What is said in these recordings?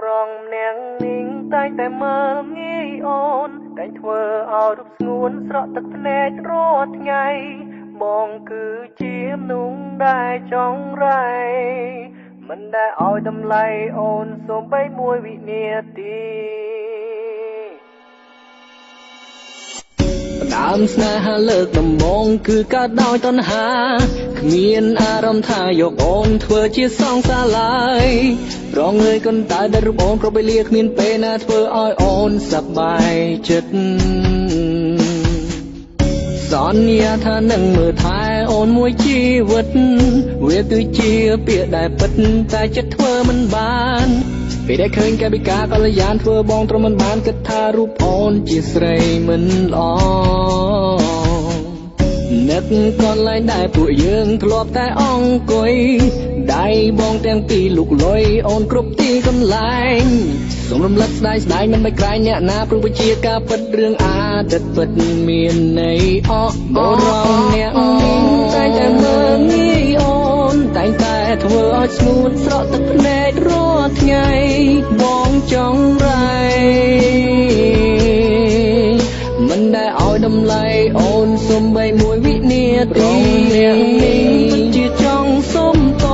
រងនាងនាងតែងតែមើលងាយអូនតែងធ្វើឲ្យរូបស្ងួនស្រក់ទឹកភ្នែករាល់ថ្ងៃបងគឺជាមនុស្សដែលចង់រៃមិនដែលឲ្យតម្លៃអូនសូម្បីមួយវិនាទីដើមស្នេហាលើកដំបូងគឺកើតដោយតណ្ហាគ្មានអារម្មណ៍ថាយកអូនធ្វើជាសងសាឡើយរងើយកូនតើដែលរូបអូនគ្រប់វេលាគ្មានពេលណាធ្វើឲ្យអូនសប្បាយចិត្តសន្យាថានឹងមើលថែអូនមួយជីវិតវាគឺជាពាក្យដែលពិតតែចិត្តធ្វើមិនបានពេលដែលឃើញកាយវិការកល្យានធ្វើបងទ្រាំមិនបានគិតថារូបអូនជាស្រីមិនល្អនឹកកន្លែងដែលពួកយើងធ្លាប់តែអង្គុយដៃបងទាំងពីរលុកលុយអូនគ្រប់ទីកន្លែងសូមរំលឹកស្ដាយស្ដាយមិនបាច់ក្រែងអ្នកណាព្រោះវាជាការពិតរឿងអតីតពិតមានន័យអបរំអ្នកតែតែមើលងាយអូនតែងតែធ្វើឲ្យស្ងួនស្រក់ទឹកភ្នែករាល់ថ្ងៃបងចង់រៃមិនដែលឲ្យតម្លៃអូនសូម្បីមួយវិនាទីអ្នកនេះមិនជាចង់សុំត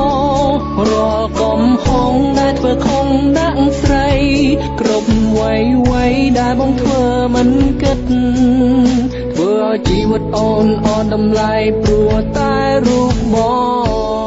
រាល់កំហុងដែលធ្វើខំដាក់ស្រីគ្រប់វ័យដែលបងធ្វើមិនគិតធ្វើឲ្យជីវិតអូនអត់តម្លៃព្រោះតែរូបបង